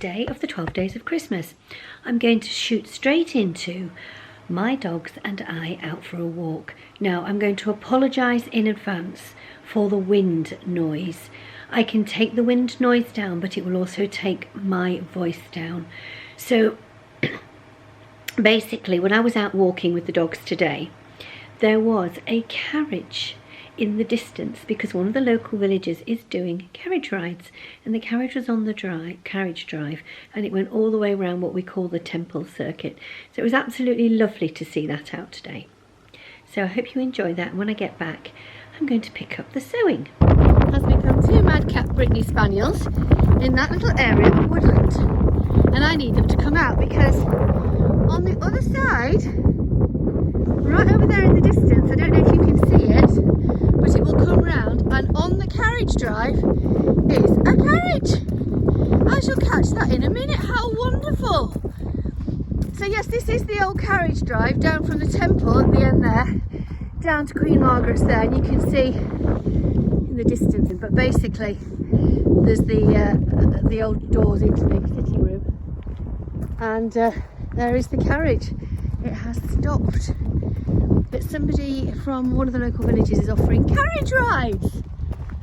day of the 12 days of Christmas. I'm going to shoot straight into my dogs and I out for a walk. Now I'm going to apologise in advance for the wind noise. I can take the wind noise down, but it will also take my voice down. So basically, when I was out walking with the dogs today, there was a carriage in the distance because one of the local villages is doing carriage rides, and the carriage was on the carriage drive, and it went all the way around what we call the temple circuit. So it was absolutely lovely to see that out today. So I hope you enjoy that. When I get back, I'm going to pick up the sewing. Has become two madcap Brittany Spaniels in that little area of woodland, and I need them to come out because on the other side, right over there in the distance, I don't know if you can see it, but it will come round, and on the carriage drive is a carriage. I shall catch that in a minute. How wonderful! So yes, this is the old carriage drive down from the temple at the end there, down to Queen Margaret's there, and you can see in the distance, but basically there's the old doors into the sitting room, and there is the carriage. It has stopped, but somebody from one of the local villages is offering carriage rides.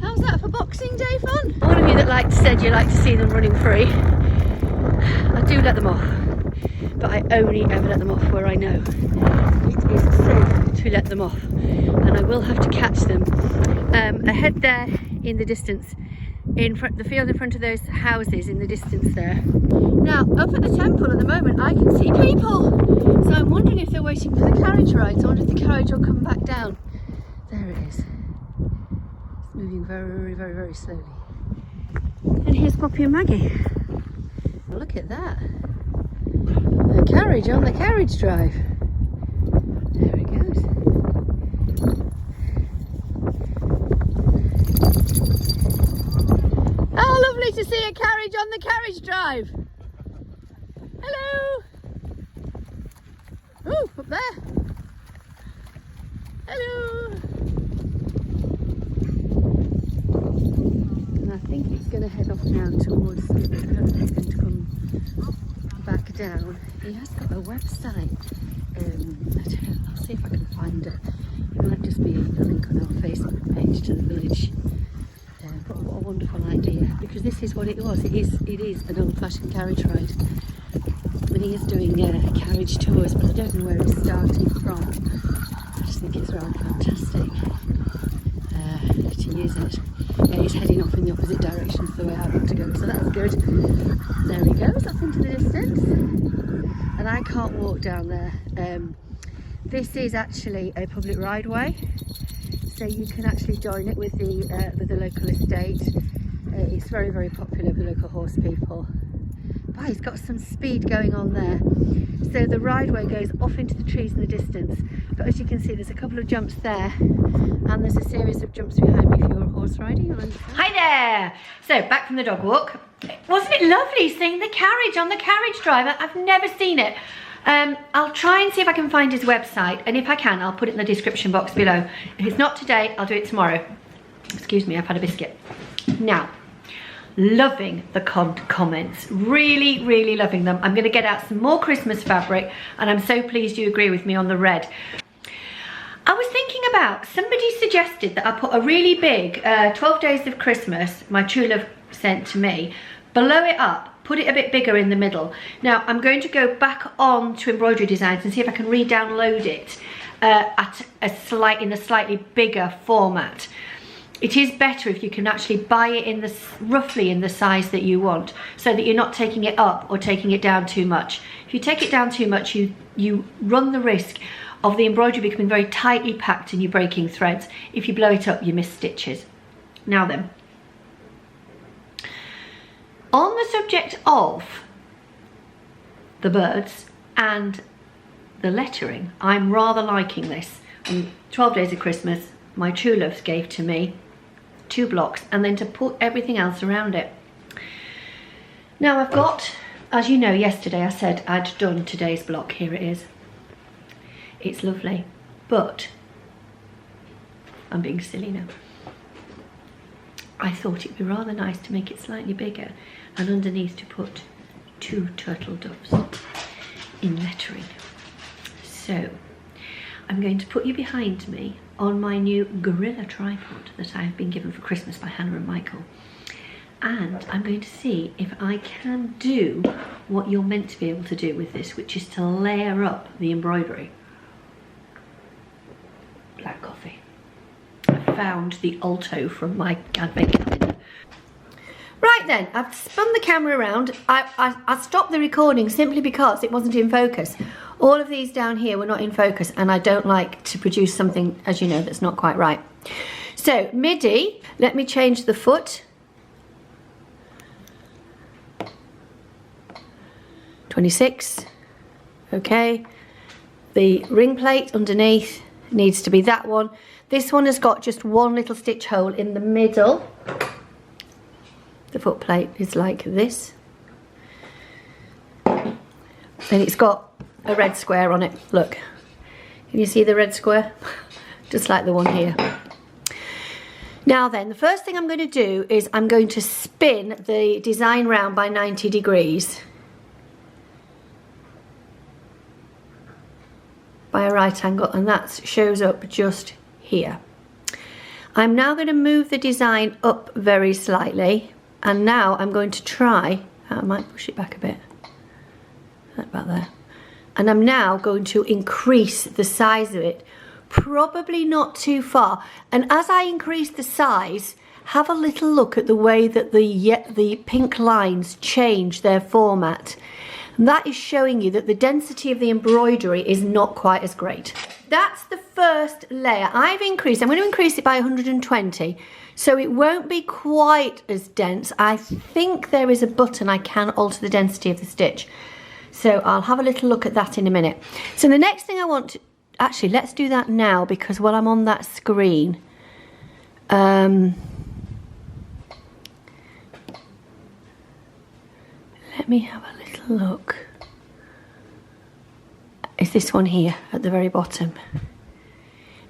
How's that for Boxing Day fun? All of you that said you like to see them running free, I do let them off, but I only ever let them off where I know it is safe to let them off, and I will have to catch them ahead there in the distance, in front, the field in front of those houses in the distance there. Now up at the temple at the moment I can see people, so I'm wondering if they're waiting for the carriage ride. So I wonder if the carriage will come back down. There it is. It's moving very, very, very slowly. And here's Poppy and Maggie. Look at that. The carriage on the carriage drive. There it goes. Oh, lovely to see a carriage on the carriage drive. Hello. Oh, up there. Hello. And I think it's going to head off now towards, I don't know if it's going to come back down. He has got a website. I don't know, I'll see if I can find it. It might just be a link on our Facebook page to the village. But what a wonderful idea, because this is what it was. It is an old-fashioned carriage ride. And he is doing carriage tours, but I don't know where it's starting from. I just think it's rather fantastic to use it. Yeah, he's heading off in the opposite direction to the way I want to go, so that's good. There he goes, off into the distance. And I can't walk down there. This is actually a public rideway, so you can actually join it with the local estate. It's very, very popular with the local horse people. Wow, he's got some speed going on there. So the rideway goes off into the trees in the distance, but as you can see there's a couple of jumps there, and there's a series of jumps behind me if you're horse riding. Hi there! So back from the dog walk. Wasn't it lovely seeing the carriage on the carriage drive? I've never seen it. I'll try and see if I can find his website, and if I can I'll put it in the description box below. If it's not today, I'll do it tomorrow. Excuse me, I've had a biscuit. Now, loving the comments, really, really loving them. I'm going to get out some more Christmas fabric, and I'm so pleased you agree with me on the red. I was thinking about, somebody suggested that I put a really big 12 Days of Christmas, my true love sent to me, below it up, put it a bit bigger in the middle. Now I'm going to go back on to Embroidery Designs and see if I can re-download it in a slightly bigger format. It is better if you can actually buy it in roughly in the size that you want, so that you're not taking it up or taking it down too much. If you take it down too much, you run the risk of the embroidery becoming very tightly packed and you breaking threads. If you blow it up, you miss stitches. Now then, on the subject of the birds and the lettering, I'm rather liking this. On 12 Days of Christmas, my true loves gave to me 2 blocks, and then to put everything else around it. Now I've got, as you know, yesterday I said I'd done today's block. Here it is. It's lovely, but I'm being silly now. I thought it'd be rather nice to make it slightly bigger, and underneath to put 2 turtle doves in lettering. So I'm going to put you behind me on my new gorilla tripod that I have been given for Christmas by Hannah and Michael. And I'm going to see if I can do what you're meant to be able to do with this, which is to layer up the embroidery. Black coffee. I found the alto from my advent calendar. Right then, I've spun the camera around. I stopped the recording simply because it wasn't in focus. All of these down here were not in focus, and I don't like to produce something, as you know, that's not quite right. So, MIDI, let me change the foot. 26, okay. The ring plate underneath needs to be that one. This one has got just one little stitch hole in the middle. The foot plate is like this. And it's got a red square on it, look. Can you see the red square? Just like the one here. Now then, the first thing I'm going to do is I'm going to spin the design round by 90 degrees. By a right angle, and that shows up just here. I'm now going to move the design up very slightly, and now I'm going to try, I might push it back a bit, about there, and I'm now going to increase the size of it, probably not too far, and as I increase the size, have a little look at the way that the pink lines change their format. And that is showing you that the density of the embroidery is not quite as great. That's the first layer. I'm going to increase it by 120, so it won't be quite as dense. I think there is a button I can alter the density of the stitch. So I'll have a little look at that in a minute. So the next thing I want to, actually let's do that now, because while I'm on that screen, let me have a little look. Is this one here at the very bottom?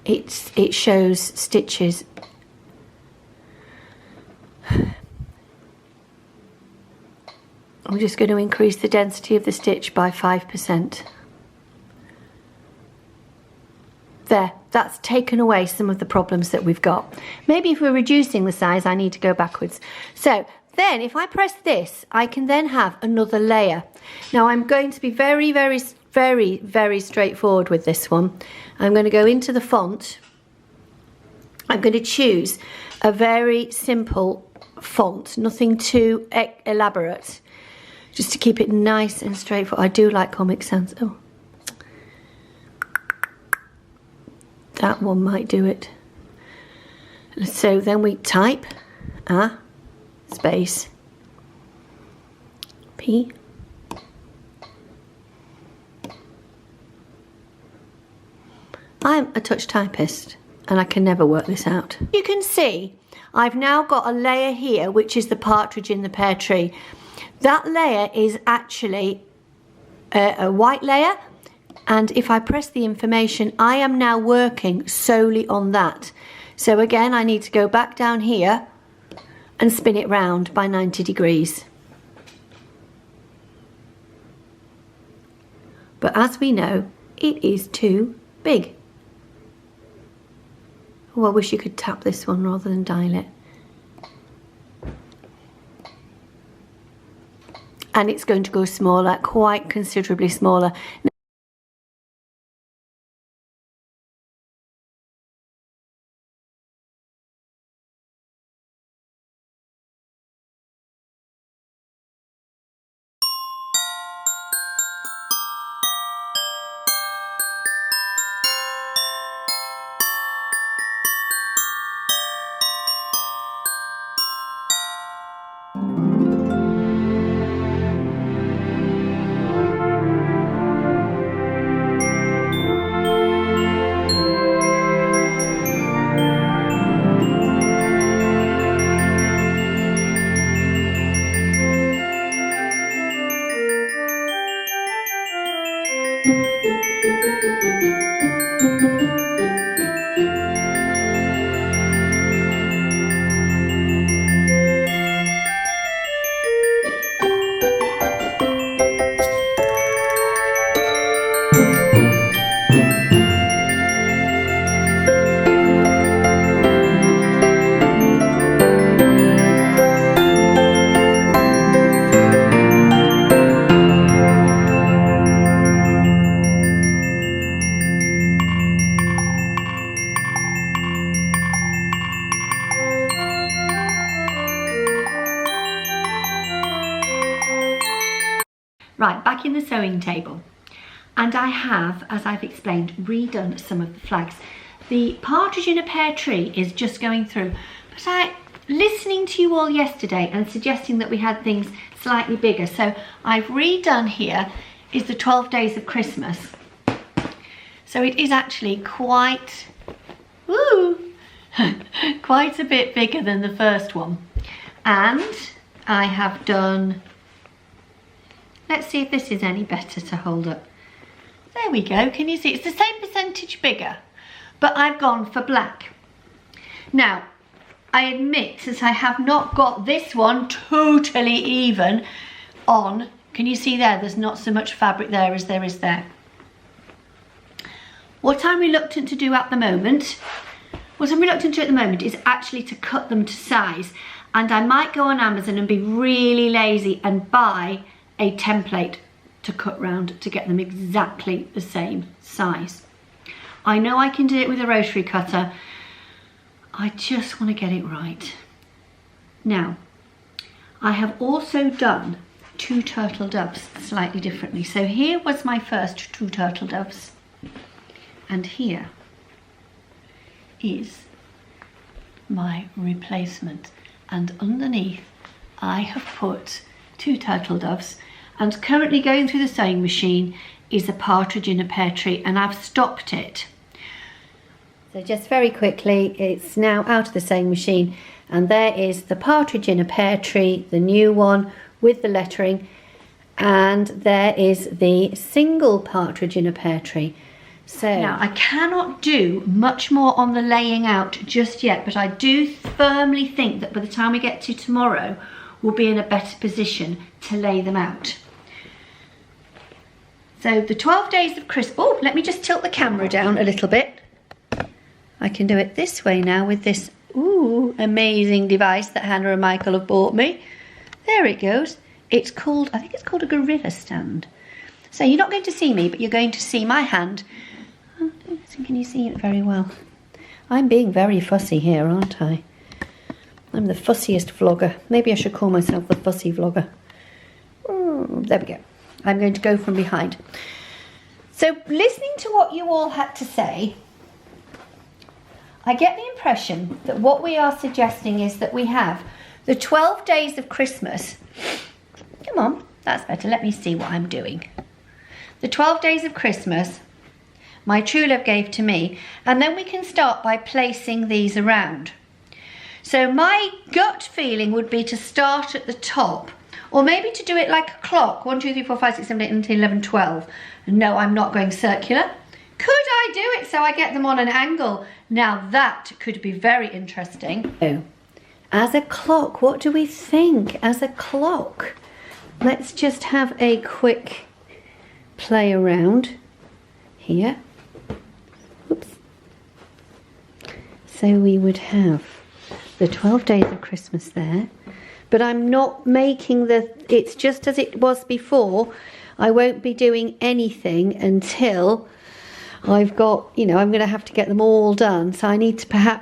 It shows stitches. I'm just going to increase the density of the stitch by 5%. There, that's taken away some of the problems that we've got. Maybe if we're reducing the size, I need to go backwards. So then if I press this, I can then have another layer. Now I'm going to be very, very, very, very straightforward with this one. I'm going to go into the font. I'm going to choose a very simple font, nothing too elaborate, just to keep it nice and straightforward. I do like Comic Sans. Oh, that one might do it. So then we type space P. I'm a touch typist and I can never work this out. You can see I've now got a layer here, which is the partridge in the pear tree. That layer is actually a white layer, and if I press the information, I am now working solely on that. So again, I need to go back down here and spin it round by 90 degrees. But as we know, it is too big. Oh, I wish you could tap this one rather than dial it. And it's going to go smaller, quite considerably smaller. Right, back in the sewing table. And I have, as I've explained, redone some of the flags. The partridge in a pear tree is just going through. But listening to you all yesterday and suggesting that we had things slightly bigger. So I've redone here is the 12 days of Christmas. So it is actually quite, quite a bit bigger than the first one. And I have done, let's see if this is any better to hold up. There we go, can you see? It's the same percentage bigger, but I've gone for black. Now, I admit that I have not got this one totally even on. Can you see there? There's not so much fabric there as there is there. What I'm reluctant to do at the moment, is actually to cut them to size. And I might go on Amazon and be really lazy and buy a template to cut round to get them exactly the same size. I know I can do it with a rotary cutter. I just want to get it right. Now, I have also done 2 turtle doves slightly differently. So here was my first 2 turtle doves, and here is my replacement. And underneath I have put 2 turtle doves, and currently going through the sewing machine is a partridge in a pear tree, and I've stopped it. So just very quickly, it's now out of the sewing machine, and there is the partridge in a pear tree, the new one with the lettering, and there is the single partridge in a pear tree. So now I cannot do much more on the laying out just yet, but I do firmly think that by the time we get to tomorrow, we'll be in a better position to lay them out. So the 12 days of Christmas, oh, let me just tilt the camera down a little bit. I can do it this way now with this amazing device that Hannah and Michael have bought me. There it goes. It's called, I think it's called a gorilla stand. So you're not going to see me, but you're going to see my hand. Oh, can you see it very well? I'm being very fussy here, aren't I? I'm the fussiest vlogger. Maybe I should call myself the fussy vlogger. There we go. I'm going to go from behind. So listening to what you all had to say, I get the impression that what we are suggesting is that we have the 12 days of Christmas. Come on, that's better. Let me see what I'm doing. The 12 days of Christmas, my true love gave to me, and then we can start by placing these around. So my gut feeling would be to start at the top, or maybe to do it like a clock, 1, 2, 3, 4, 5, 6, 7, 8, 9, 10, 11, 12. No, I'm not going circular. Could I do it so I get them on an angle? Now that could be very interesting. Oh, as a clock, what do we think? As a clock, let's just have a quick play around here. Oops. So we would have the 12 days of Christmas there, but I'm not making it's just as it was before. I won't be doing anything until I've got, I'm going to have to get them all done. So I need to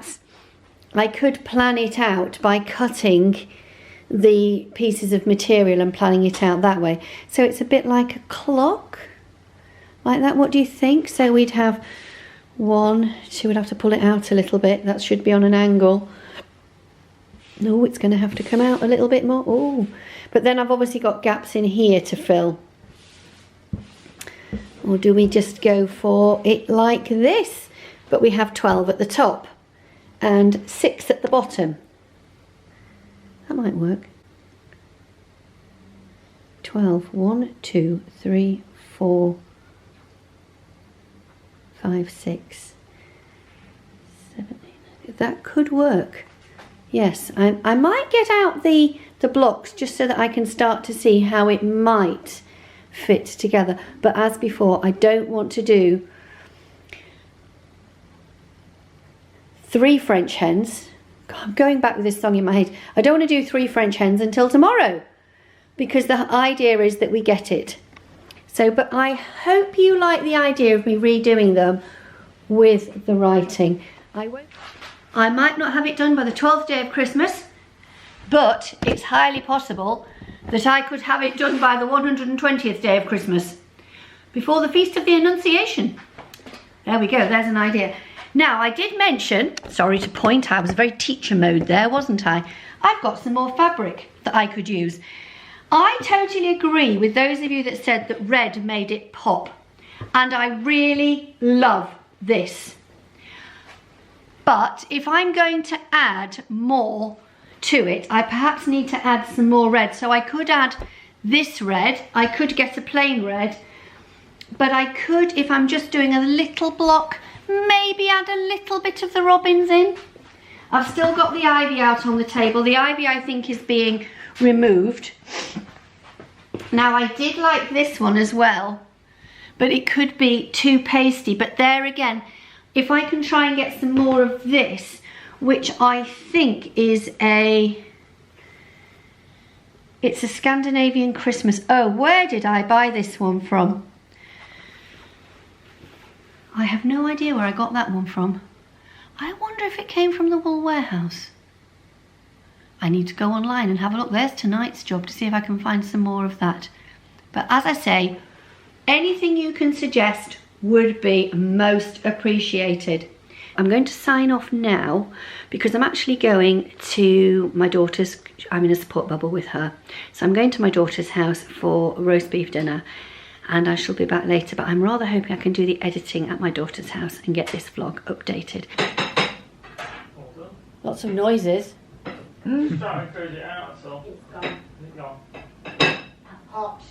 I could plan it out by cutting the pieces of material and planning it out that way. So it's a bit like a clock, like that. What do you think? So we'd have 1, 2, we'd have to pull it out a little bit. That should be on an angle. No, it's going to have to come out a little bit more. Oh, but then I've obviously got gaps in here to fill. Or do we just go for it like this? But we have 12 at the top and 6 at the bottom. That might work. 12, 1, 2, 3, 4, 5, 6, 7, 8. That could work. Yes, I might get out the blocks just so that I can start to see how it might fit together. But as before, I don't want to do 3 French hens. God, I'm going back with this song in my head. I don't want to do 3 French hens until tomorrow, because the idea is that we get it. So, but I hope you like the idea of me redoing them with the writing. I might not have it done by the 12th day of Christmas, but it's highly possible that I could have it done by the 120th day of Christmas, before the Feast of the Annunciation. There we go, there's an idea. Now, I did mention, sorry to point, I was very teacher mode there, wasn't I? I've got some more fabric that I could use. I totally agree with those of you that said that red made it pop. And I really love this. But if I'm going to add more to it, I perhaps need to add some more red. So I could add this red, I could get a plain red, but I could, if I'm just doing a little block, maybe add a little bit of the robins in. I've still got the ivy out on the table. The ivy, I think, is being removed. Now, I did like this one as well, but it could be too pasty. But there again, if I can try and get some more of this, which I think is it's a Scandinavian Christmas. Oh, where did I buy this one from? I have no idea where I got that one from. I wonder if it came from the Wool Warehouse. I need to go online and have a look. There's tonight's job, to see if I can find some more of that. But as I say, anything you can suggest would be most appreciated. I'm going to sign off now because I'm actually going to my daughter's. I'm in a support bubble with her. So I'm going to my daughter's house for roast beef dinner, and I shall be back later, but I'm rather hoping I can do the editing at my daughter's house and get this vlog updated. Lots of noises. Starting to close it out, so it's gone. Hot.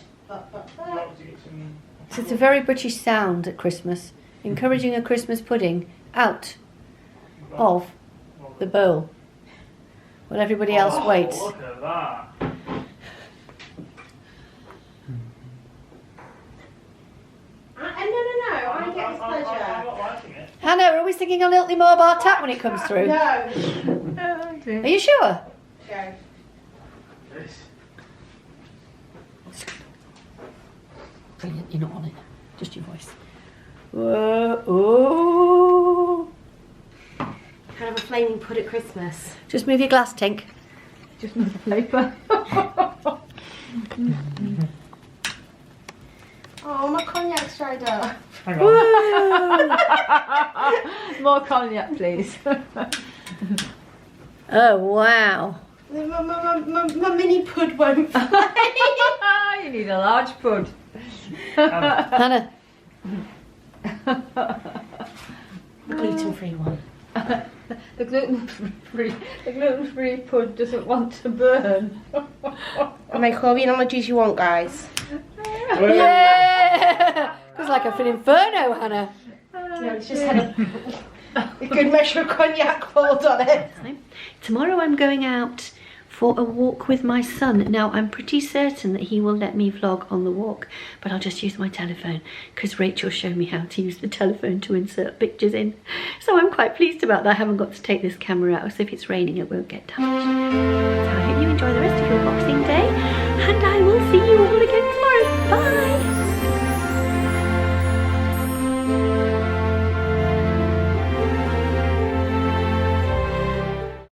So it's a very British sound at Christmas, encouraging a Christmas pudding out of the bowl while everybody else waits. Look at that. No, I get this pleasure. I'm not liking it. Hannah, are we singing a little more about tap when it comes through? No. Are you sure? Go. This. Brilliant, you're not on it. Just your voice. Whoa, oh. Kind of a flaming pud at Christmas. Just move your glass, Tink. Just move the paper. Oh, my cognac's dried up. Hang on. More cognac, please. Oh, wow. My mini pud won't fly. You need a large pud. Hannah. The gluten-free one. The gluten-free pud doesn't want to burn. Make all the analogies you want, guys. Yeah! Feels like a full inferno, Hannah. No, it's just had a good measure of cognac poured on it. Tomorrow I'm going out for a walk with my son. Now, I'm pretty certain that he will let me vlog on the walk, but I'll just use my telephone because Rachel showed me how to use the telephone to insert pictures in. So I'm quite pleased about that. I haven't got to take this camera out, so if it's raining it won't get damaged.